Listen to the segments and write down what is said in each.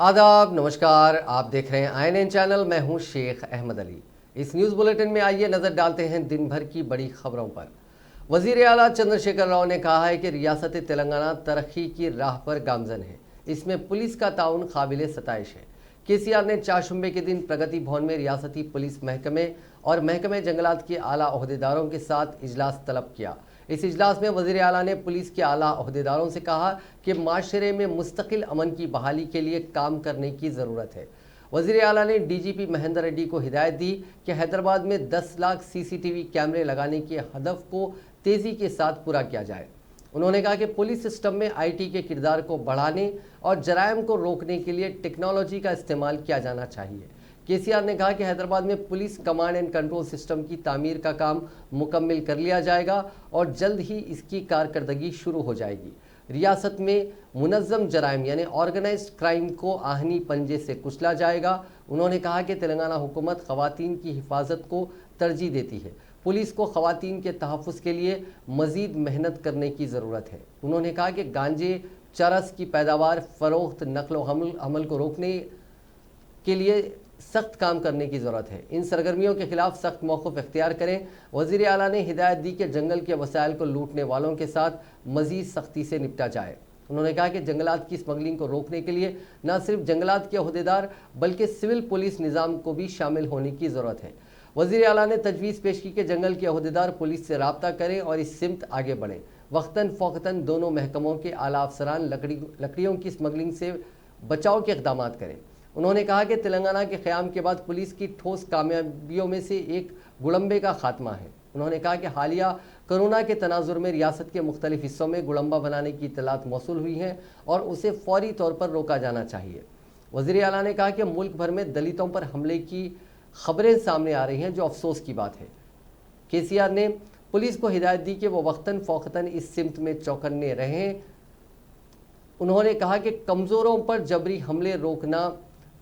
आदाब, नमस्कार। आप देख रहे हैं INN चैनल। मैं हूं शेख अहमद अली। इस न्यूज़ बुलेटिन में आइए नज़र डालते हैं दिन भर की बड़ी खबरों पर। वज़ीर आला चंद्रशेखर राव ने कहा है कि रियासत तेलंगाना तरक्की की राह पर गामजन है। इसमें पुलिस का ताउन काबिल सताइश है। KCR ने चारशंबे के दिन प्रगति भवन में रियासती पुलिस महकमे और महकमे जंगलात के आला ओहदेदारों के साथ इजलास तलब किया। इस इजलास में वज़ीर आला ने पुलिस के आला ओहदेदारों से कहा कि माशरे में मुस्तकिल अमन की बहाली के लिए काम करने की ज़रूरत है। वज़ीर आला ने DGP महेंद्र रेड्डी को हिदायत दी कि हैदराबाद में 10 लाख CCTV कैमरे लगाने के हदफ को तेज़ी के साथ पूरा किया जाए। उन्होंने कहा कि पुलिस सिस्टम में IT के किरदार को बढ़ाने और जराइम को रोकने के लिए टेक्नोलॉजी का इस्तेमाल किया जाना चाहिए। KCR ने कहा कि हैदराबाद में police command and control system की तामीर का काम मुकम्मल कर लिया जाएगा और जल्द ही इसकी कारकर्दगी शुरू हो जाएगी। रियासत में मुनज़्ज़म जराइम यानी ऑर्गेनाइज्ड क्राइम को आहनी पंजे से कुचला जाएगा। उन्होंने कहा कि तेलंगाना हुकूमत ख़वातीन की हिफाजत को तरजीह देती है। पुलिस को ख़वातीन के तहफ़्फ़ुज़ के लिए मज़ीद मेहनत करने की ज़रूरत है। उन्होंने कहा कि गांजे चरस की पैदावार, फ़रोख्त, नकल व हमल को रोकने के लिए सख्त काम करने की ज़रूरत है। इन सरगर्मियों के खिलाफ सख्त मौक़िफ़ इख्तियार करें। वज़ीर आला ने हिदायत दी कि जंगल के वसाइल को लूटने वालों के साथ मज़ीद सख्ती से निपटा जाए। उन्होंने कहा कि जंगलात की स्मगलिंग को रोकने के लिए न सिर्फ जंगलात के अहदेदार बल्कि सिविल पुलिस निज़ाम को भी शामिल होने की ज़रूरत है। वज़ीर आला ने तजवीज़ पेश की कि जंगल के अहदेदार पुलिस से रब्ता करें और इस सिमत आगे बढ़ें। वक्तन फ़ौक़तन दोनों महकमों के आला अफसरान लकड़ियों की स्मगलिंग से बचाव के इक़दाम करें। उन्होंने कहा कि तेलंगाना के क़याम के बाद पुलिस की ठोस कामयाबियों में से एक गुड़म्बे का खात्मा है। उन्होंने कहा कि हालिया कोरोना के तनाजुर में रियासत के मुख्तलिफ हिस्सों में गुड़म्बा बनाने की इत्तलात मौसूल हुई हैं और उसे फ़ौरी तौर पर रोका जाना चाहिए। वज़ीर आला ने कहा कि मुल्क भर में दलितों पर हमले की खबरें सामने आ रही हैं, जो अफसोस की बात है। KCR ने पुलिस को हिदायत दी कि वो वक्तन फ़ौक़तन इस सिमत में चौकन्ने रहें। उन्होंने कहा कि कमज़ोरों पर जबरी हमले रोकना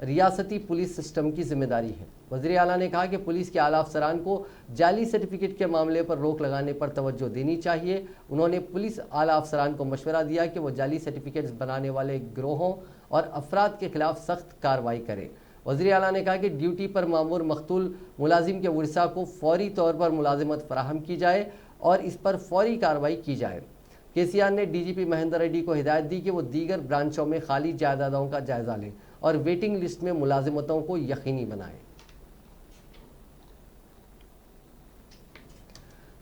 रियासती पुलिस सिस्टम की जिम्मेदारी है। वज़ीर आला ने कहा कि पुलिस के आला अफसरान को जाली सर्टिफिकेट के मामले पर रोक लगाने पर तवज्जो देनी चाहिए। उन्होंने पुलिस आला अफसरान को मशवरा दिया कि वो जाली सर्टिफिकेट्स बनाने वाले गिरोहों और अफराद के खिलाफ सख्त कार्रवाई करें। वज़ीर आला ने कहा कि ड्यूटी पर मामूर मख्तूल मुलाजिम के वरिसा को फौरी तौर पर मुलाजिमत फराहम की जाए और इस पर फौरी कार्रवाई की जाए। KCR ने DGP महेंद्र रेड्डी को हिदायत दी कि वो दीगर ब्रांचों में खाली जायदादों का जायज़ा लें और वेटिंग लिस्ट में मुलाजिमतों को यकीनी बनाएं।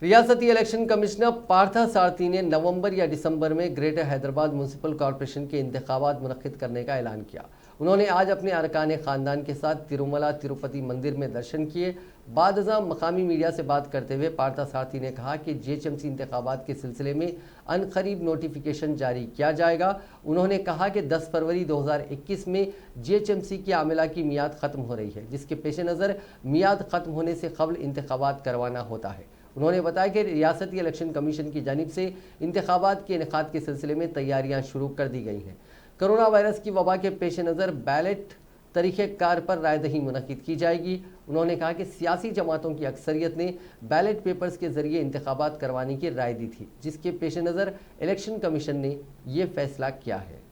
रियासती इलेक्शन कमिश्नर पार्था सारथी ने नवंबर या दिसंबर में ग्रेटर हैदराबाद म्यूनसिपल कॉरपोरेशन के इंतखाबात मुनक्किद करने का ऐलान किया। उन्होंने आज अपने अरकान ख़ानदान के साथ तिरुमला तिरुपति मंदिर में दर्शन किए। बाद मकामी मीडिया से बात करते हुए पार्था सारथी ने कहा कि GHMC इंतखाबात के सिलसिले में अनकरीब नोटिफिकेशन जारी किया जाएगा। उन्होंने कहा कि 10 फरवरी 2021 में GHMC की आमिला की मियाद ख़त्म हो रही है, जिसके पेश नज़र मियाद ख़त्म होने से कबल इंतखाबात करवाना होता है। उन्होंने बताया कि रियासती इलेक्शन कमीशन की जानिब से इंतखाबात के इनेकाद के सिलसिले में तैयारियां शुरू कर दी गई हैं। कोरोना वायरस की वबा के पेश नज़र बैलेट तरीक़ेकार पर रायदही मुनक़िद की जाएगी। उन्होंने कहा कि सियासी जमातों की अक्सरियत ने बैलेट पेपर्स के ज़रिए इंतखाबात करवाने की राय दी थी, जिसके पेश नज़र इलेक्शन कमीशन ने यह फैसला किया है।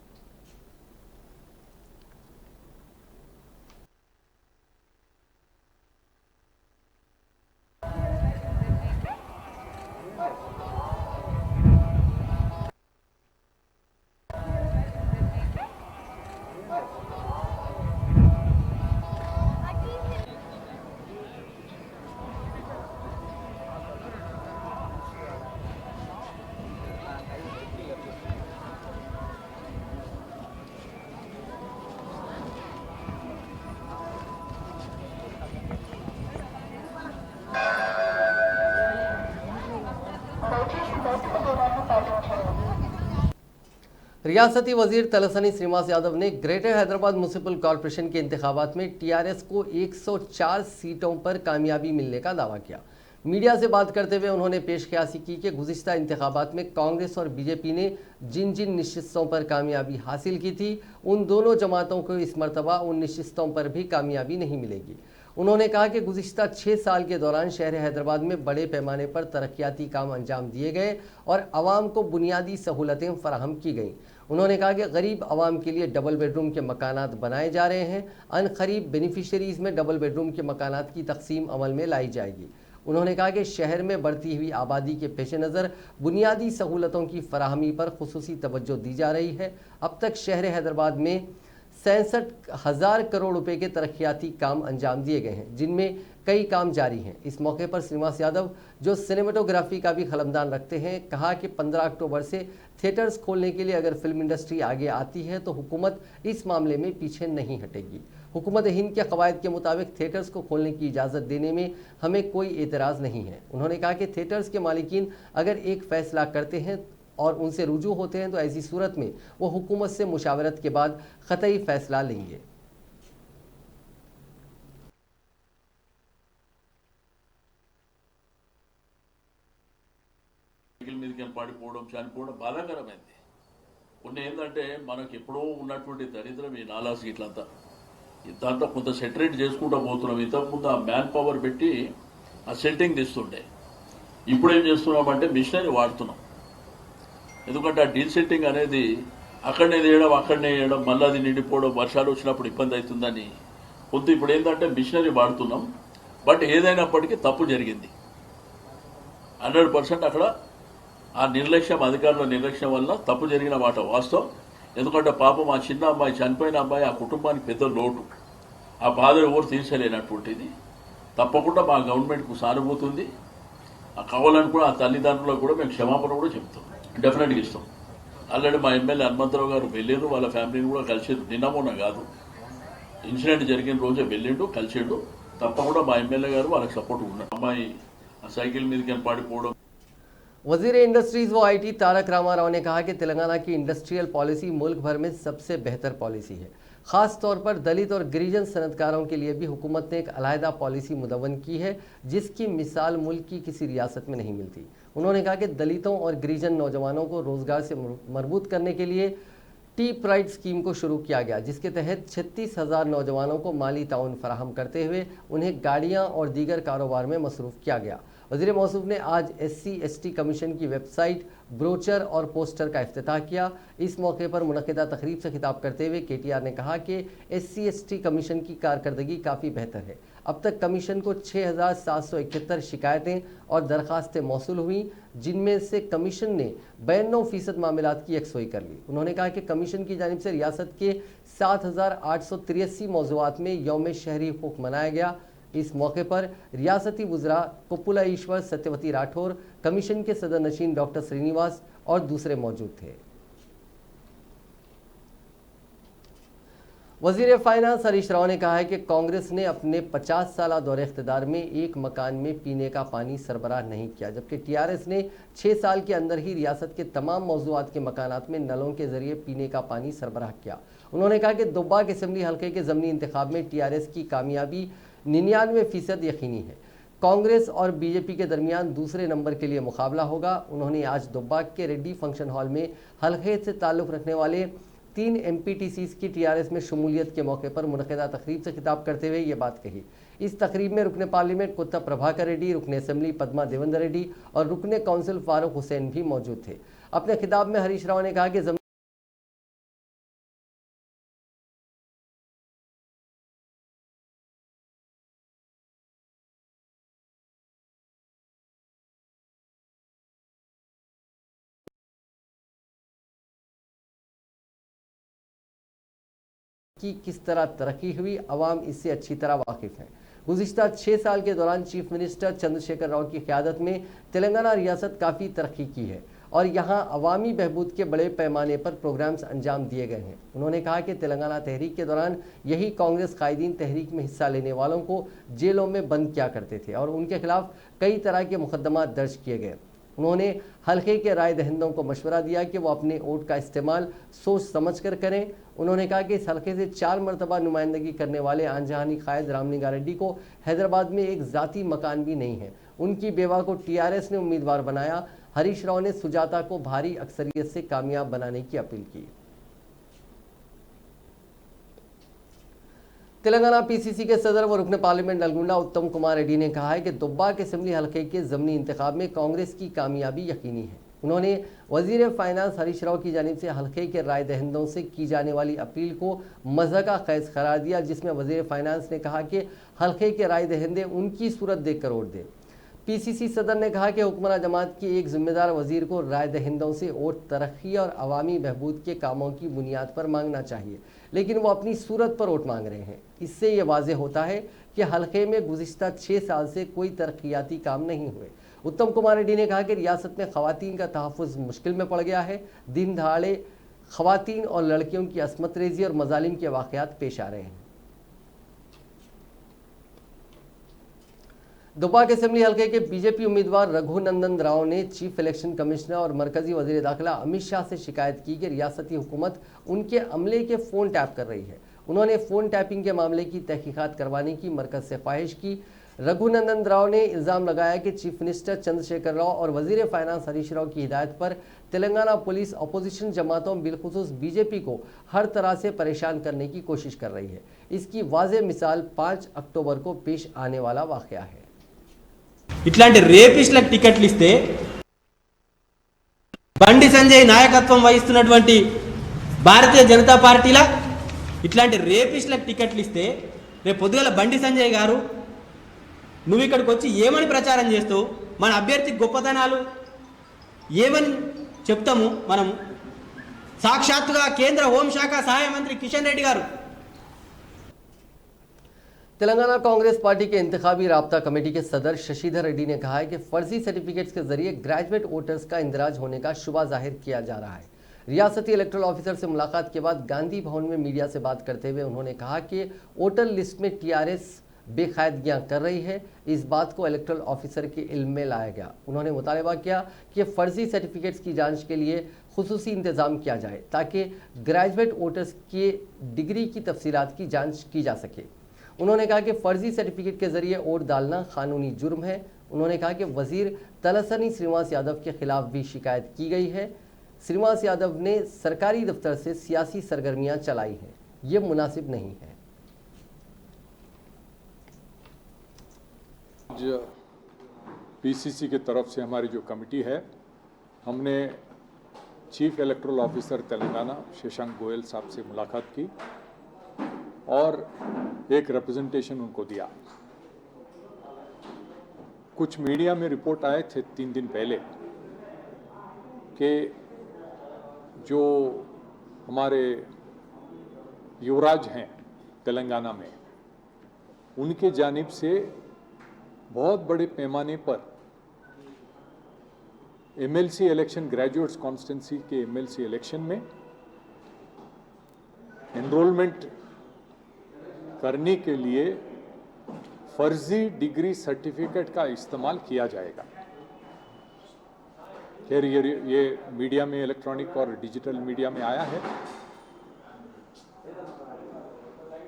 रियासती वजीर तलसानी श्रीनिवास यादव ने ग्रेटर हैदराबाद म्यूनसिपल कॉरपोरेशन के इंतखाबात में TRS को 104 सीटों पर कामयाबी मिलने का दावा किया। मीडिया से बात करते हुए उन्होंने पेशकयासी की कि गुज़िश्ता इंतखाबात में कांग्रेस और BJP ने जिन जिन नशिस्तों पर कामयाबी हासिल की थी, उन दोनों जमातों को इस मरतबा उन नशिस्तों पर भी कामयाबी नहीं मिलेगी। उन्होंने कहा कि गुज़िश्ता 6 साल के दौरान शहर हैदराबाद में बड़े पैमाने पर तरक्याती काम अंजाम दिए गए और आवाम को बुनियादी सहूलतें फराहम की गईं। उन्होंने कहा कि गरीब आवाम के लिए डबल बेडरूम के मकानात बनाए जा रहे हैं। अनकरीब बेनिफिशरीज़ में डबल बेडरूम के मकानात की तकसीम अमल में लाई जाएगी। उन्होंने कहा कि शहर में बढ़ती हुई आबादी के पेश नज़र बुनियादी सहूलतों की फराहमी पर खुसूसी तवज्जो दी जा रही है। अब तक शहर हैदराबाद में 67,000 करोड़ रुपए के तरक्याती काम अंजाम दिए गए हैं, जिनमें कई काम जारी हैं। इस मौके पर श्रीनिवास यादव, जो सिनेमेटोग्राफी का भी खलमदान रखते हैं, कहा कि 15 अक्टूबर से थिएटर्स खोलने के लिए अगर फिल्म इंडस्ट्री आगे आती है तो हुकूमत इस मामले में पीछे नहीं हटेगी। हुकूमत हिंद के कवायद के मुताबिक थिएटर्स को खोलने की इजाज़त देने में हमें कोई एतराज़ नहीं है। उन्होंने कहा कि थिएटर्स के मालिकीन अगर एक फ़ैसला करते हैं और उनसे रुजू होते हैं तो ऐसी सूरत में वो हुकूमत से मुशावरत के बाद क़तई फ़ैसला लेंगे। మీదకి పడిపోవడం చనిపోవడం బాధాకరమైంది. కొన్ని ఏంటంటే మనకి ఎప్పుడో ఉన్నటువంటి దరిద్రం ఈ నాలా సీట్లంతా దాంట్లో కొంత సెటరేట్ చేసుకుంటూ పోతున్నాం. ఇంతకుముందు ఆ మ్యాన్ పవర్ పెట్టి ఆ సెట్టింగ్ తీస్తుండే, ఇప్పుడు ఏం చేస్తున్నామంటే మిషనరీ వాడుతున్నాం. ఎందుకంటే ఆ డీల్ సెట్టింగ్ అనేది అక్కడనే వేయడం మళ్ళీ అది నిండిపోవడం, వర్షాలు వచ్చినప్పుడు ఇబ్బంది అవుతుందని కొంత ఇప్పుడు ఏంటంటే మిషనరీ వాడుతున్నాం. బట్ ఏదైనప్పటికీ తప్పు జరిగింది 100%. అక్కడ ఆ నిర్లక్ష్యం, అధికారుల నిర్లక్ష్యం వల్ల తప్పు జరిగిన మాట వాస్తవం. ఎందుకంటే పాపం ఆ చిన్న అమ్మాయి, చనిపోయిన అమ్మాయి ఆ కుటుంబానికి పెద్ద లోటు, ఆ బాధలు ఎవరు తీర్చలేనటువంటిది. తప్పకుండా మా గవర్నమెంట్కు సానుభూతి ఉంది. ఆ కావాలని కూడా ఆ తల్లిదండ్రులకు కూడా మేము క్షమాపణ కూడా చెప్తాం, డెఫినెట్గా ఇస్తాం. ఆల్రెడీ మా ఎమ్మెల్యే హనుమంతరావు గారు వెళ్ళారు, వాళ్ళ ఫ్యామిలీని కూడా కలిసారు. నిన్న మొన్న కాదు, ఇన్సిడెంట్ జరిగిన రోజే వెళ్ళిండు, కలిసిండు. తప్పకుండా మా ఎమ్మెల్యే గారు వాళ్ళకి సపోర్ట్ ఉన్నారు. అమ్మాయి ఆ సైకిల్ మీదకి పడిపోవడం. वज़ीर इंडस्ट्रीज़ व आईटी तारक रामाराव ने कहा कि तेलंगाना की इंडस्ट्रियल पॉलिसी मुल्क भर में सबसे बेहतर पॉलिसी है। ख़ास तौर पर दलित और गिरिजन सनतकारों के लिए भी हुकूमत ने एक अलहदा पॉलिसी मुदव्वन की है, जिसकी मिसाल मुल्क की किसी रियासत में नहीं मिलती। उन्होंने कहा कि दलितों और गिरिजन नौजवानों को रोज़गार से मरबूत करने के लिए टी प्राइड स्कीम को शुरू किया गया, जिसके तहत 36,000 नौजवानों को माली ताउन फराहम करते हुए उन्हें गाड़ियाँ और दीगर कारोबार में मसरूफ़ किया गया। वज़ीर मौसूफ ने आज SC/ST कमीशन की वेबसाइट, ब्रोचर और पोस्टर का इफ्तिताह किया। इस मौके पर मुनक़िदा तकरीब से खिताब करते हुए KTR ने कहा कि SC/ST कमीशन की कारकर्दगी काफ़ी बेहतर है। अब तक कमीशन को 6,771 शिकायतें और दरख्वास्तें मौसूल हुई, जिनमें से कमीशन ने 92% मामलात की यकसोई कर ली। उन्होंने कहा कि कमीशन की जानिब से रियासत के 7,883 मौज़ूआत में यौम शहरी हुकूक मनाया गया। इस मौके पर रियासती वज़रा कुप्पुला ईश्वर, सत्यवती राठौर, कमीशन के सदर नशीन डॉक्टर श्रीनिवास और दूसरे मौजूद थे। वज़ीर फाइनेंस हरीश राव ने कहा है कि कांग्रेस ने अपने 50 साला दौरे इख्तिदार में एक मकान में पीने का पानी सरबराह नहीं किया, जबकि TRS ने 6 साल के अंदर ही रियासत के तमाम मौज़ूआत के मकानात में नलों के ज़रिए पीने का पानी सरबराह किया। उन्होंने कहा कि दोबाक असम्बली हल्के के ज़मनी इंतखाब में TRS की कामयाबी 99% यकीनी है। कांग्रेस और BJP के दरमियान दूसरे नंबर के लिए मुकाबला होगा। उन्होंने आज दोबाक के रेड्डी फंक्शन हॉल में हल्के से ताल्लुक़ रखने वाले 3 MPTCs की TRS में शमूलियत के मौके पर मुनक़िदा तकरीब से खिताब करते हुए ये बात कही। इस तकरीब में रुकने पार्लियामेंट कुत्ता प्रभाकर रेड्डी, रुकने असम्बली पद्मा देवेंद्र रेड्डी और रुकने काउंसिल फारूक हुसैन भी मौजूद थे। अपने खिताब में हरीश राव ने कहा कि की किस तरह तरक्की हुई, अवाम इससे अच्छी तरह वाकिफ़ हैं। गुज़िश्ता 6 साल के दौरान चीफ मिनिस्टर चंद्रशेखर राव की क़यादत में तेलंगाना रियासत काफ़ी तरक्की की है और यहाँ अवामी बहबूद के बड़े पैमाने पर प्रोग्राम्स अंजाम दिए गए हैं। उन्होंने कहा कि तेलंगाना तहरीक के दौरान यही कांग्रेस कायदीन तहरीक में हिस्सा लेने वालों को जेलों में बंद किया करते थे और उनके खिलाफ कई तरह के मुकदमा दर्ज किए गए। उन्होंने हल्के के राय दहिंदों को मशवरा दिया कि वो अपने वोट का इस्तेमाल सोच समझ कर करें। उन्होंने कहा कि इस हल्के से 4 मरतबा नुमाइंदगी करने वाले आंजहानी कायद रामलिंगा रेड्डी को हैदराबाद में एक ज़ाती मकान भी नहीं है। उनकी बेवा को TRS ने उम्मीदवार बनाया। हरीश राव ने सुजाता को भारी अक्सरियत से कामयाब बनाने की अपील की। तेलंगाना पीसीसी के सदर व रुकन पार्लियामेंट नलगुंडा उत्तम कुमार रेड्डी ने कहा है कि दुब्बाक असेंबली हलके के ज़मीनी इंतखाब में कांग्रेस की कामयाबी यकीनी है। उन्होंने वजीर फाइनेंस हरीश राव की जानिब से हलके के राय दहिंदों से की जाने वाली अपील को मज़हका खैज करार दिया, जिसमें वजीर फाइनेंस ने कहा कि हलके के राय दहिंदे उनकी सूरत देखकर वोट दें। पीसीसी सदर ने कहा कि हुक्मरान जमात की एक जिम्मेदार वजीर को राय दहिंदों से वोट तरक्की और अवामी बहबूद के कामों की बुनियाद पर मांगना चाहिए, लेकिन वो अपनी सूरत पर वोट मांग रहे हैं। इससे ये वाज़ेह होता है कि हलके में गुज़िश्ता 6 साल से कोई तरक्याती काम नहीं हुए। उत्तम कुमार रेड्डी ने कहा कि रियासत में ख़वातीन का तहफ़्फ़ुज़ मुश्किल में पड़ गया है। दिन दहाड़े ख़वातीन और लड़कियों की असमत रेज़ी और मज़ालिम के वाक़यात पेश आ रहे हैं। दुब्बाक असेंबली हलके के बीजेपी उम्मीदवार रघुनंदन राव ने चीफ इलेक्शन कमिश्नर और मरकजी वज़ीर दाखिला अमित शाह से शिकायत की कि रियासती हुकूमत उनके अमले के फ़ोन टैप कर रही है। उन्होंने फ़ोन टैपिंग के मामले की तहकीकात करवाने की मरकज़ से ख्वाहिश की। रघुनंदन राव ने इल्ज़ाम लगाया कि चीफ मिनिस्टर चंद्रशेखर राव और वज़ीर फाइनेंस हरीश राव की हिदायत पर तेलंगाना पुलिस अपोजिशन जमातों बिलखुसूस बीजेपी को हर तरह से परेशान करने की कोशिश कर रही है। इसकी वाज़ेह मिसाल 5 अक्टूबर को पेश आने वाला वाक़या है। ఇట్లాంటి రేపిస్ట్లకు టికెట్లు ఇస్తే బండి సంజయ్ నాయకత్వం వహిస్తున్నటువంటి భారతీయ జనతా పార్టీలా ఇట్లాంటి రేపిస్ట్లకు టికెట్లు ఇస్తే రేపు పొద్దుగల బండి సంజయ్ గారు నువ్వు ఇక్కడికి వచ్చి ఏమని ప్రచారం చేస్తావు, మన అభ్యర్థి గొప్పతనాలు ఏమని చెప్తాము మనము? సాక్షాత్తుగా కేంద్ర హోంశాఖ సహాయ మంత్రి కిషన్ రెడ్డి గారు तेलंगाना कांग्रेस पार्टी के इंतखाबी राब्ता कमेटी के सदर शशिधर रेड्डी ने कहा है कि फर्जी सर्टिफिकेट्स के जरिए ग्रेजुएट वोटर्स का इंदराज होने का शुबा जाहिर किया जा रहा है। रियासती इलेक्टोरल ऑफिसर से मुलाकात के बाद गांधी भवन में मीडिया से बात करते हुए उन्होंने कहा कि वोटर लिस्ट में टीआरएस बेकायदगियाँ कर रही है। इस बात को इलेक्टोरल ऑफिसर के इल्म में लाया गया। उन्होंने मुतालबा किया कि फर्जी सर्टिफिकेट्स की जाँच के लिए खुसूसी इंतज़ाम किया जाए ताकि ग्रेजुएट वोटर्स के डिग्री की तफसीलात की जाँच की जा सके। उन्होंने कहा कि फर्जी सर्टिफिकेट के जरिए वोट डालना कानूनी जुर्म है। उन्होंने कहा कि वजीर तलसानी श्रीनिवास यादव के खिलाफ भी शिकायत की गई है। श्रीनिवास यादव ने सरकारी दफ्तर से सियासी सरगर्मियां चलाई हैं, ये मुनासिब नहीं है। आज पीसीसी की तरफ से हमारी जो कमेटी है, हमने chief electoral officer Telangana Shashank Goyal साहब से मुलाकात की और एक रिप्रेजेंटेशन उनको दिया। कुछ मीडिया में रिपोर्ट आए थे 3 दिन पहले कि जो हमारे युवराज हैं तेलंगाना में, उनके जानिब से बहुत बड़े पैमाने पर एमएलसी इलेक्शन, ग्रेजुएट्स कॉन्स्टिट्यूंसी के एमएलसी इलेक्शन में एनरोलमेंट करने के लिए फर्जी डिग्री सर्टिफिकेट का इस्तेमाल किया जाएगा। खैर ये मीडिया में, इलेक्ट्रॉनिक और डिजिटल मीडिया में आया है।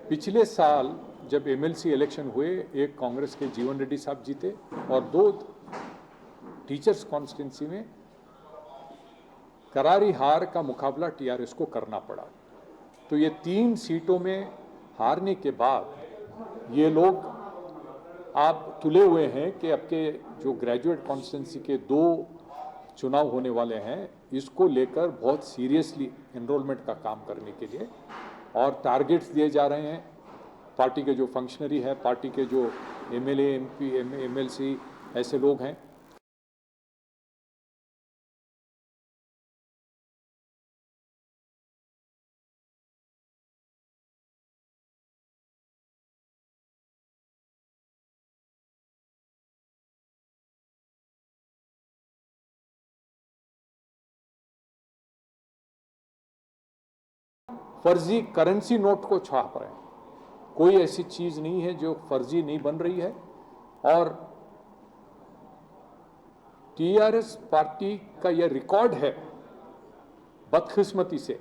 पिछले साल जब एमएलसी इलेक्शन हुए, एक कांग्रेस के जीवन रेड्डी साहब जीते और 2 टीचर्स कॉन्स्टिट्यूंसी में करारी हार का मुकाबला टीआरएस को करना पड़ा। तो ये 3 सीटों में हारने के बाद ये लोग आप तुले हुए हैं कि आपके जो ग्रेजुएट कॉन्स्टिट्यूंसी के 2 चुनाव होने वाले हैं, इसको लेकर बहुत सीरियसली एनरोलमेंट का काम करने के लिए और टारगेट्स दिए जा रहे हैं। पार्टी के जो फंक्शनरी है, पार्टी के जो एमएलए, एमपी, एमएलसी ऐसे लोग हैं, फर्जी करेंसी नोट को छाप रहे हैं। कोई ऐसी चीज नहीं है जो फर्जी नहीं बन रही है। और टीआरएस पार्टी का यह रिकॉर्ड है, बदकिस्मती से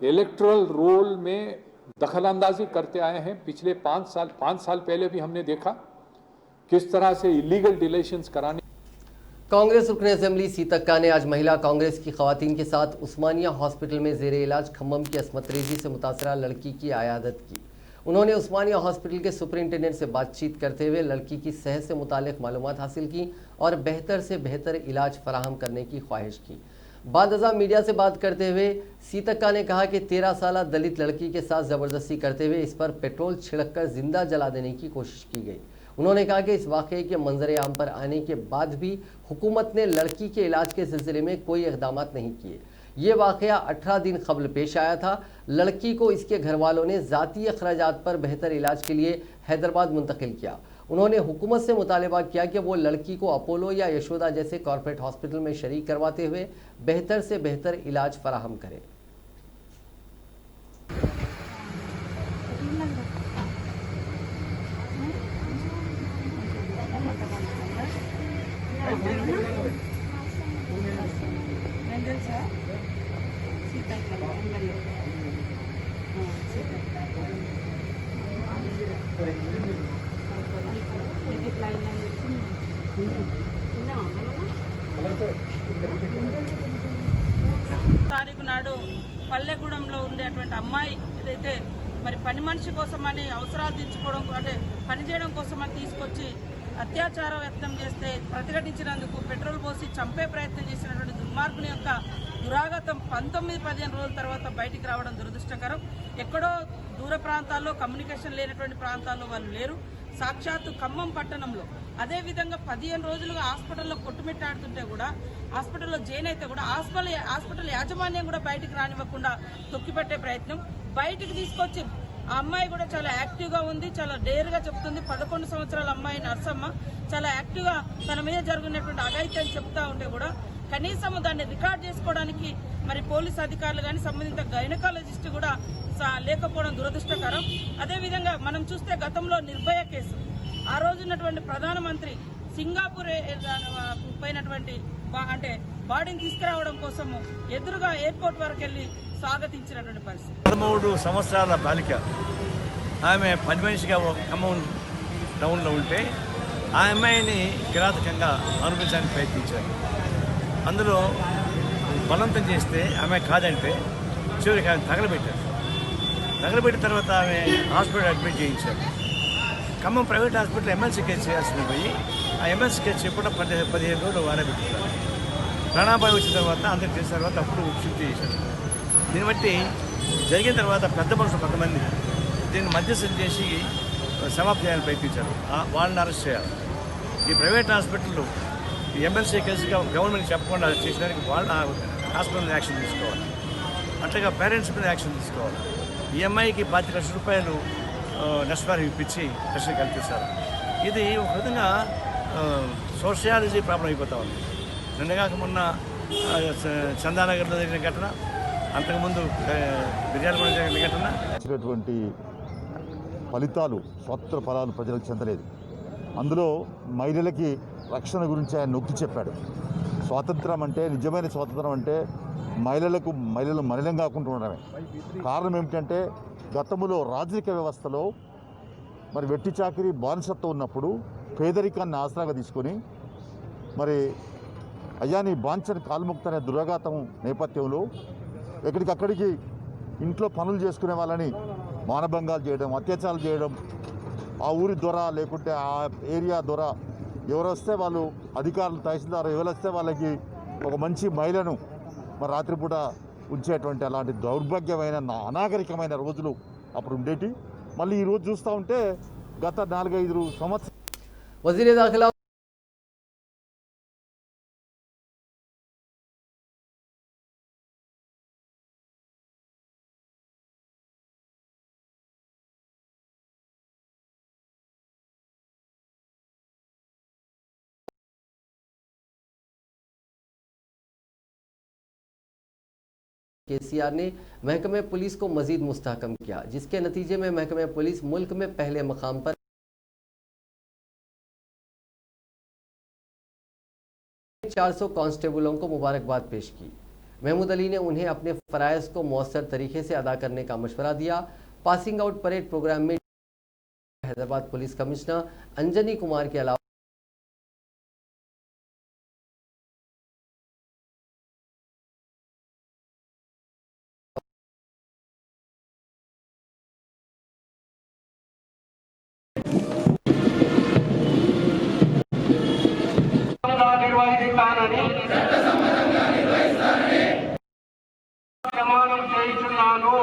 इलेक्टोरल रोल में दखलंदाजी करते आए हैं। पिछले 5 साल पहले भी हमने देखा किस तरह से इलीगल डिलेशंस कराने। कांग्रेस रुकन असेंबली सीतक्का ने आज महिला कांग्रेस की खवातीन के साथ उस्मानिया हॉस्पिटल में जेर इलाज खम्मम की असमत रेजी से मुतासरा लड़की की आयादत की। उन्होंने उस्मानिया हॉस्पिटल के सुपरिंटेंडेंट से बातचीत करते हुए लड़की की सेहत से मुतालिक मालूमात हासिल की और बेहतर से बेहतर इलाज फराहम करने की ख्वाहिश की। बाद अज़ा मीडिया से बात करते हुए सीतक्का ने कहा कि 13 साल दलित लड़की के साथ ज़बरदस्ती करते हुए इस पर पेट्रोल छिड़ककर जिंदा जला देने की कोशिश की गई। उन्होंने कहा कि इस वाक़े के मंजर आम पर आने के बाद भी हुकूमत ने लड़की के इलाज के सिलसिले में कोई इक़दाम नहीं किए। ये वाक़या 18 दिन कबल पेश आया था। लड़की को इसके घर वालों ने ज़ाती अखराजात पर बेहतर इलाज के लिए हैदराबाद मुंतकिल किया। उन्होंने हुकूमत से मुतालबा किया कि वो लड़की को अपोलो या यशोदा जैसे कॉरपोरेट हॉस्पिटल में शरीक करवाते हुए बेहतर से बेहतर इलाज फराहम करें। తారీఖు నాడు పల్లెగూడెంలో ఉండేటువంటి అమ్మాయి ఏదైతే మరి పని మనిషి కోసమని అవసరాలు తీర్చుకోవడం అంటే పనిచేయడం కోసమని తీసుకొచ్చి అత్యాచారం వ్యక్తం చేస్తే ప్రతిఘటించినందుకు పెట్రోల్ పోసి చంపే ప్రయత్నం చేసినటువంటి దుర్మార్గుని యొక్క దురాగతం 19-15 రోజుల తర్వాత బయటికి రావడం దురదృష్టకరం. ఎక్కడో దూర ప్రాంతాల్లో కమ్యూనికేషన్ లేనటువంటి ప్రాంతాల్లో వాళ్ళు లేరు. సాక్షాత్తు ఖమ్మం పట్టణంలో అదేవిధంగా 15 రోజులుగా హాస్పిటల్లో కొట్టుమిట్టాడుతుంటే కూడా హాస్పిటల్లో జైన్ అయితే కూడా హాస్పిటల్ యాజమాన్యం కూడా బయటికి రానివ్వకుండా తొక్కిపెట్టే ప్రయత్నం. బయటికి తీసుకొచ్చి ఆ అమ్మాయి కూడా చాలా యాక్టివ్గా ఉంది, చాలా డేర్గా చెప్తుంది. 11 సంవత్సరాల అమ్మాయి నర్సమ్మ చాలా యాక్టివ్గా తన మీద జరుగుతున్నటువంటి అఘాయిత్యాన్ని చెప్తా ఉంటే కూడా కనీసం దాన్ని రికార్డ్ చేసుకోవడానికి మరి పోలీస్ అధికారులు కానీ సంబంధిత గైనకాలజిస్ట్ కూడా లేకపోవడం దురదృష్టకరం. అదేవిధంగా మనం చూస్తే గతంలో నిర్భయ కేసు ఆ రోజు ఉన్నటువంటి ప్రధానమంత్రి సింగపూర్ పోయినటువంటి అంటే బాడీని తీసుకురావడం కోసము ఎదురుగా ఎయిర్పోర్ట్ వరకు వెళ్ళి స్వాగతించినటువంటి పరిస్థితి. 13 సంవత్సరాల బాలిక ఆమె పని మనిషిగా ఖమ్మం టౌన్లో ఉంటే ఆ అమ్మాయిని కిరాతకంగా అనుభవించడానికి ప్రయత్నించారు. అందులో బలవంతం చేస్తే ఆమె కాదంటే చివరికి ఆమె తగలబెట్టారు. తగలబెట్టిన తర్వాత ఆమె హాస్పిటల్ అడ్మిట్ చేయించారు. Khammam private hospital MLC case చేయాల్సింది పోయి ఆ ఎమ్మెల్సీ కేసు చెప్పడం 15 రోజులు వారబెట్టుకున్నారు. ప్రాణాపాయం వచ్చిన తర్వాత అందరికి తెలిసిన తర్వాత అప్పుడు షిఫ్ట్ చేశారు. దీన్ని బట్టి జరిగిన తర్వాత పెద్ద మనుషులు కొంతమంది దీన్ని మధ్యస్థం చేసి సమాప్తి చేయాలని ప్రయత్నించారు. వాళ్ళని అరెస్ట్ చేయాలి. ఈ ప్రైవేట్ హాస్పిటల్లో ఈ ఎమ్మెల్సీ కేసుగా గవర్నమెంట్ చెప్పకుండా చేసేదానికి వాళ్ళ హాస్పిటల్ మీద యాక్షన్ తీసుకోవాలి. అట్లాగా పేరెంట్స్ మీద యాక్షన్ తీసుకోవాలి. ఈ అమ్మాయికి 25 లక్షల రూపాయలు నష్టపరిహారం ఇప్పించి రక్షణ కల్పిస్తారు. ఇది ఒక విధంగా సోషియాలజీ ప్రాబ్లం అయిపోతూ ఉంది. నిన్నగాక మొన్న చందానగర్లో జరిగిన ఘటన, అంతకుముందు బిర్యానీగూడ జరిగిన ఘటన ఇచ్చినటువంటి ఫలితాలు స్వతంత్ర ఫలాలు ప్రజలకు చెందలేదు. అందులో మహిళలకి రక్షణ గురించి ఆయన నొక్కి చెప్పాడు. స్వాతంత్రం అంటే, నిజమైన స్వాతంత్రం అంటే మహిళలు మలినం కాకుండా ఉండడమే. కారణం ఏమిటంటే గతంలో రాజకీయ వ్యవస్థలో మరి వెట్టి చాకిరి బానిసత్వం ఉన్నప్పుడు పేదరికాన్ని ఆసరాగా తీసుకొని మరి అయ్యా నీ బాంచని కాలుముక్త అనే దురాఘాతం నేపథ్యంలో ఎక్కడికక్కడికి ఇంట్లో పనులు చేసుకునే వాళ్ళని మానభంగాలు చేయడం, అత్యాచారాలు చేయడం, ఆ ఊరి దొర లేకుంటే ఆ ఏరియా దొర ఎవరు వస్తే వాళ్ళు అధికారులు తహసీల్దారు ఎవరు వస్తే వాళ్ళకి ఒక మంచి మహిళను మరి రాత్రిపూట ఉంచేటువంటి అలాంటి దౌర్భాగ్యమైన అనాగరికమైన రోజులు అప్పుడు ఉండేటి. మళ్ళీ ఈరోజు చూస్తూ ఉంటే గత 4-5 సంవత్సరాలు वज़ीर दाखिला केसीआर ने महकमे पुलिस को मजीद मुस्तहकम किया, जिसके नतीजे में महकमे पुलिस मुल्क में पहले मकाम पर 400 कांस्टेबलों को मुबारकबाद पेश की। महमूद अली ने उन्हें अपने फ़राइज़ को मौसर तरीके से अदा करने का मशवरा दिया। पासिंग आउट परेड प्रोग्राम में हैदराबाद पुलिस कमिश्नर अंजनी कुमार के अलावा నిర్వహిస్తానని ప్రమాణం చేయుచున్నాను.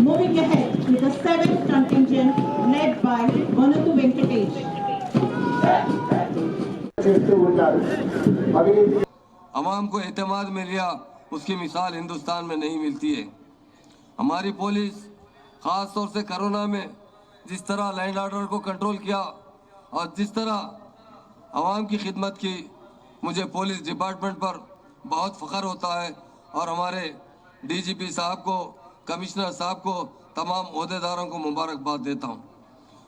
Moving ahead with the 7th contingent led by Vanathu Venkatesh. अवाम को एतमाद में लिया, उसकी मिसाल हिंदुस्तान में नहीं मिलती है। हमारी पुलिस ख़ास तौर से कोरोना में जिस तरह लैंड ऑर्डर को कंट्रोल किया और जिस तरह अवाम की खिदमत की, मुझे पुलिस डिपार्टमेंट पर बहुत फ़ख्र होता है और हमारे डीजीपी साहब को, कमिश्नर साहब को, तमाम ओहदेदारों को मुबारकबाद देता हूँ।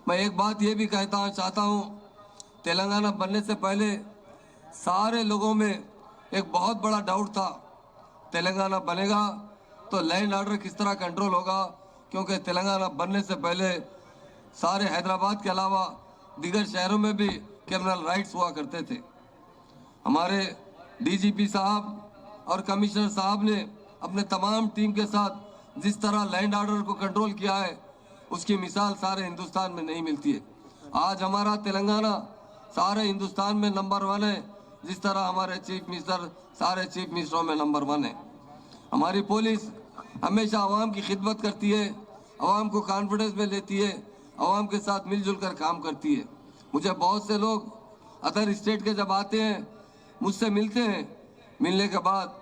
मैं एक बात ये भी चाहता हूँ, तेलंगाना बनने से पहले सारे लोगों में एक बहुत बड़ा डाउट था, तेलंगाना बनेगा तो लैंड ऑर्डर किस तरह कंट्रोल होगा, क्योंकि तेलंगाना बनने से पहले सारे हैदराबाद के अलावा दीगर शहरों में भी क्रिमिनल राइट्स हुआ करते थे। हमारे डीजीपी साहब और कमिश्नर साहब ने अपने तमाम टीम के साथ जिस तरह लैंड ऑर्डर को कंट्रोल किया है, उसकी मिसाल सारे हिंदुस्तान में नहीं मिलती है। आज हमारा तेलंगाना सारे हिंदुस्तान में नंबर 1 है, जिस तरह हमारे चीफ मिनिस्टर सारे चीफ मिनिस्टरों में नंबर 1 है। हमारी पुलिस हमेशा आवाम की खिदमत करती है, आवाम को कॉन्फिडेंस में लेती है, आवाम के साथ मिलजुल कर काम करती है। मुझे बहुत से लोग अदर स्टेट के जब आते हैं, मुझसे मिलते हैं, मिलने के बाद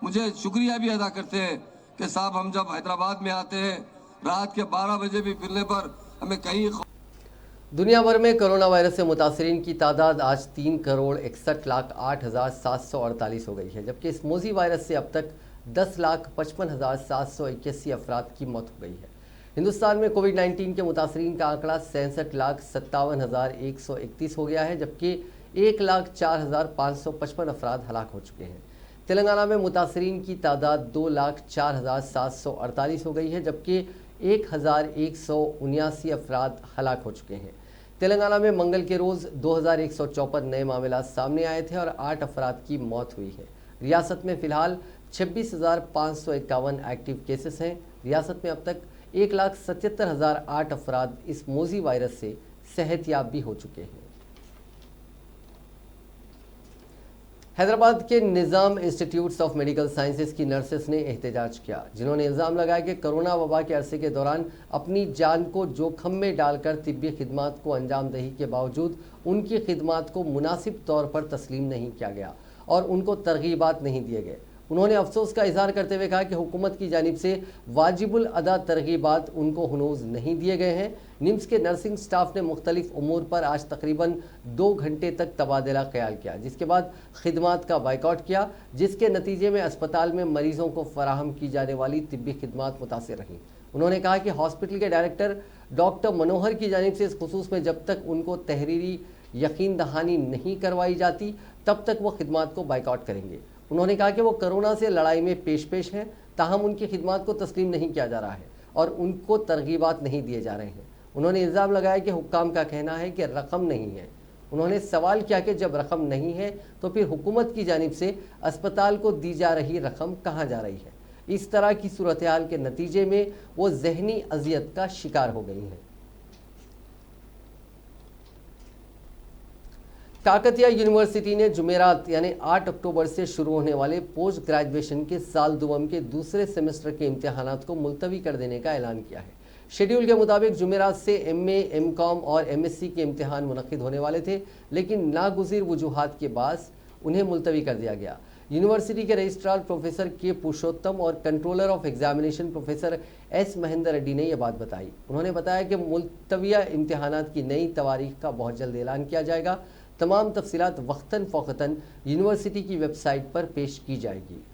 मुझे शुक्रिया भी अदा करते हैं कि साहब हम जब हैदराबाद में आते हैं रात के 12 बजे भी फिरने पर हमें कहीं। दुनिया भर में कोरोना वायरस से मुतासरीन की तादाद आज 3,61,08,748 हो गई है, जबकि इस मोजी वायरस से अब तक 10,55,781 अफराद की मौत हो गई है। हिंदुस्तान में कोविड-19 के मुतासरीन का आंकड़ा 66,57,131 हो गया है, जबकि 1,04,555 अफराद हलाक हो चुके हैं। तेलंगाना में मुतासरीन की तादाद 2,04,748 हो गई है, जबकि 1,179 अफराद हलाक हो चुके हैं। तेलंगाना में मंगल के रोज़ 2,154 नए मामला सामने आए थे और 8 अफराद की मौत हुई है। रियासत में फ़िलहाल 26,551 एक्टिव केसेस हैं। रियासत में अब तक 1,77,008 अफराद इस मोजी वायरस से सेहतयाब भी हो चुके हैं। हैदराबाद के निज़ाम इंस्टीट्यूट्स ऑफ मेडिकल साइंसेज की नर्सेस ने एहतजाज किया, जिन्होंने इल्ज़ाम लगाया कि कोरोना वबा के अरसे के दौरान अपनी जान को जोखम में डालकर तिब्बी खिदमात को अंजाम दही के बावजूद उनकी खिदमात को मुनासिब तौर पर तस्लीम नहीं किया गया और उनको तरगीबात नहीं दिए गए। उन्होंने अफसोस का इजहार करते हुए कहा कि हुकूमत की जानिब से वाजिबुल अदा तरगीबात उनको हनूज नहीं दिए गए हैं। निम्स के नर्सिंग स्टाफ ने मुख्तलिफ उमूर पर आज तकरीबन 2 घंटे तक तबादला ख्याल किया, जिसके बाद खिदमात का बाइकआउट किया, जिसके नतीजे में अस्पताल में मरीजों को फराहम की जाने वाली तिब्बी खिदमात मुतासिर रहीं। उन्होंने कहा कि हॉस्पिटल के डायरेक्टर डॉक्टर मनोहर की जानिब से इस खुसूस में जब तक उनको तहरीरी यकीन दहानी नहीं करवाई जाती तब तक वो खिदमात को बाइकआउट करेंगे। उन्होंने कहा कि वो कोरोना से लड़ाई में पेश हैं, ताहम उनकी खिदमात को तस्लीम नहीं किया जा रहा है और उनको तरगीबात नहीं दिए जा रहे हैं। उन्होंने इल्ज़ाम लगाया कि हुक्काम का कहना है कि रकम नहीं है। उन्होंने सवाल किया कि जब रकम नहीं है तो फिर हुकूमत की जानिब से अस्पताल को दी जा रही रकम कहाँ जा रही है। इस तरह की सूरत हाल के नतीजे में वो जहनी अजियत का शिकार हो गई हैं। काकतिया यूनिवर्सिटी ने जुमेरात यानी 8 अक्टूबर से शुरू होने वाले पोस्ट ग्रेजुएशन के साल दुवम के दूसरे सेमेस्टर के इम्तिहानात को मुलतवी कर देने का ऐलान किया है। शेड्यूल के मुताबिक जुमेरात से MA, MCOM और MSc के इम्तिहान मुनक्किद होने वाले थे, लेकिन नागुज़िर वजूहात के बाद उन्हें मुलतवी कर दिया गया। यूनिवर्सिटी के रजिस्ट्रार प्रोफेसर के पुरुषोत्तम और controller of examination professor S Mahendra Reddy ने यह बात बताई। उन्होंने बताया कि मुलतविया इम्तिहानात की नई तारीख का बहुत जल्द ऐलान किया जाएगा। तमाम तफसीलात वक्तन फ़ौक़तन यूनिवर्सिटी की वेबसाइट पर पेश की जाएगी।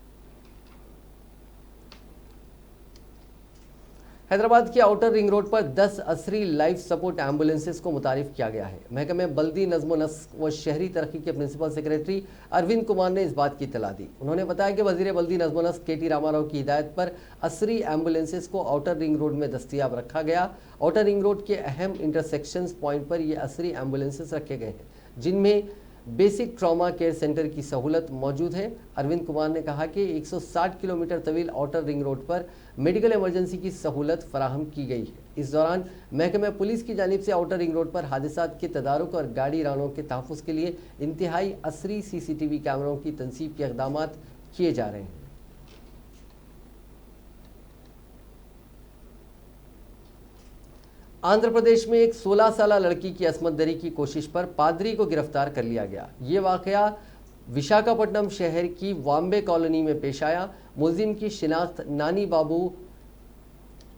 हैदराबाद के आउटर रिंग रोड पर 10 असरी लाइफ सपोर्ट एम्बुलेंसेस को मुतारिफ किया गया है। महकमे बल्दी नज़्म नस्क व शहरी तरक्की के प्रिंसिपल सेक्रेटरी अरविंद कुमार ने इस बात की इत्तला दी। उन्होंने बताया कि वज़ीर बल्दी नज़्म नस्क KT रामाराव की हिदायत पर असरी एम्बुलेंसेस को आउटर रिंग रोड में दस्तियाब रखा गया। आउटर रिंग रोड के अहम इंटरसेक्शंस पॉइंट पर ये असरी एम्बुलेंसेस रखे गए हैं, जिनमें बेसिक ट्रॉमा केयर सेंटर की सहूलत मौजूद है। अरविंद कुमार ने कहा कि 160 किलोमीटर तवील आउटर रिंग रोड पर मेडिकल इमरजेंसी की सहूलत फराहम की गई है। इस दौरान महकमे पुलिस की जानिब से आउटर रिंग रोड पर हादसात के तदारुक और गाड़ी रानों के तहफ़्फ़ुज़ के लिए इंतहाई असरी CCTV कैमरों की तनसीब के इक़दामात किए जा रहे हैं। आंध्र प्रदेश में एक 16 साल लड़की की असमत दरी की कोशिश पर पादरी को गिरफ्तार कर लिया गया। ये वाक़या विशाखापट्टनम शहर की वाम्बे कॉलोनी में पेश आया। मुलजिम की शिनाख्त नानी बाबू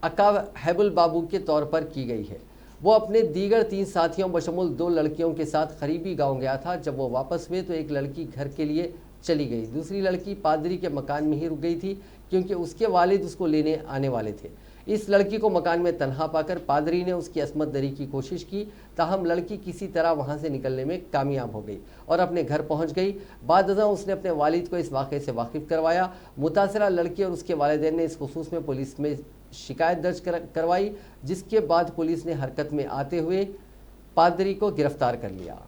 अका हैबुल बाबू के तौर पर की गई है। वो अपने दीगर 3 साथियों बशमुल 2 लड़कियों के साथ करीबी गांव गया था। जब वो वापस हुए तो एक लड़की घर के लिए चली गई। दूसरी लड़की पादरी के मकान में ही रुक गई थी, क्योंकि उसके वालिद उसको लेने आने वाले थे। इस लड़की को मकान में तन्हा पाकर पादरी ने उसकी असमत दरी की कोशिश की, ताहम लड़की किसी तरह वहां से निकलने में कामयाब हो गई और अपने घर पहुंच गई। बाद उसने अपने वालिद को इस वाक़े से वाकिफ करवाया। मुतासरा लड़की और उसके वालिदैन ने इस खुसूस में पुलिस में शिकायत दर्ज करवाई, जिसके बाद पुलिस ने हरकत में आते हुए पादरी को गिरफ्तार कर लिया।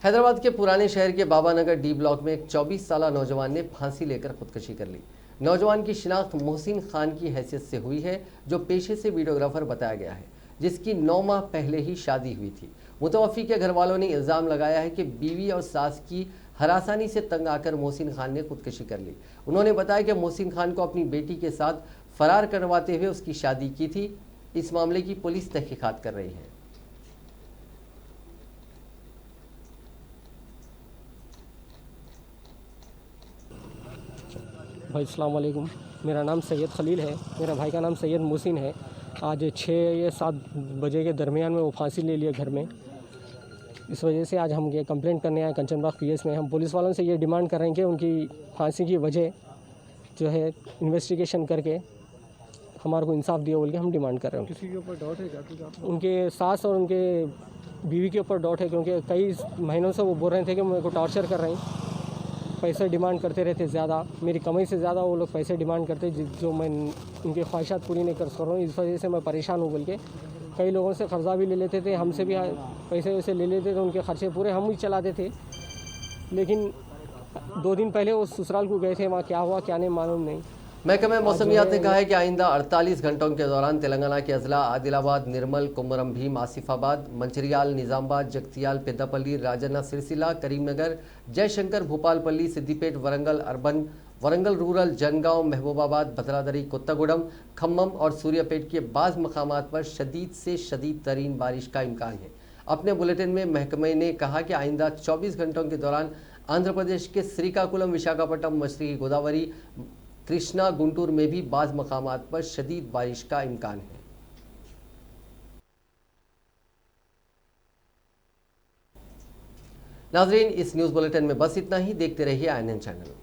हैदराबाद के पुराने शहर के बाबानगर D ब्लॉक में एक 24 साल नौजवान ने फांसी लेकर खुदकुशी कर ली। नौजवान की शिनाख्त मोहसिन खान की हैसियत से हुई है, जो पेशे से वीडियोग्राफर बताया गया है, जिसकी 9 माह पहले ही शादी हुई थी। मुतवफ़ी के घर वालों ने इल्ज़ाम लगाया है कि बीवी और सास की हरासानी से तंग आकर मोहसिन खान ने खुदकुशी कर ली। उन्होंने बताया कि मोहसिन खान को अपनी बेटी के साथ फरार करवाते हुए उसकी शादी की थी। इस मामले की पुलिस तहकीकात कर रही है। भाई अस्सलाम वालेकुम, मेरा नाम सैयद खलील है, मेरा भाई का नाम सैयद मोहसिन है। आज 6 या 7 बजे के दरमियान में वो फांसी ले लिया घर में। इस वजह से आज हम ये कंप्लेंट करने आए कंचनबाग PS में। हम पुलिस वालों से ये डिमांड कर रहे हैं कि उनकी फांसी की वजह जो है इन्वेस्टिगेशन करके हमारे को इंसाफ दिया बोल के हम डिमांड कर रहे हैं। किसी के ऊपर डाउट है क्या? उनके सास और उनके बीवी के ऊपर डाउट है, क्योंकि कई महीनों से वो बोल रहे थे कि मेरे को टॉर्चर कर रहे हैं, पैसे डिमांड करते रहते ज़्यादा, मेरी कमाई से ज़्यादा वो लोग पैसे डिमांड करते, जो मैं उनकी ख्वाहिशात पूरी नहीं कर रहा हूँ। इस वजह से मैं परेशान हूँ बोल के कई लोगों से कर्जा भी ले लेते थे, हमसे भी पैसे वैसे ले लेते थे, उनके खर्चे पूरे हम ही चलाते थे। लेकिन 2 दिन पहले वो ससुराल को गए थे, वहाँ क्या हुआ क्या नहीं मालूम नहीं। महकमे मौसमियात ने कहा है कि आइंदा 48 घंटों के दौरान तेलंगाना के अजला आदिलाबाद, निर्मल, कुमरम भीम, आसिफाबाद, मंचिरियाल, निजामाबाद, जगतियाल, पेद्दापल्ली, राजन्ना सिरसिला, करीमनगर, जयशंकर, भूपालपल्ली, सिद्दीपेट, वरंगल अर्बन, वरंगल रूरल, जनगांव, महबूबाबाद, भद्रादरी, कोत्तागुडम, खम्मम और सूर्यापेट के बाज़ मकामात पर शदीद से शदीद तरीन बारिश का इम्कान है। अपने बुलेटिन में महकमे ने कहा कि आइंदा 24 घंटों के दौरान आंध्र प्रदेश के श्रीकाकुलम, विशाखापट्टनम, मशरकी गोदावरी, कृष्णा, गुंटूर में भी बाज़ मकामात पर शदीद बारिश का इम्कान है। नाजरीन, इस न्यूज़ बुलेटिन में बस इतना ही। देखते रहिए INN चैनल।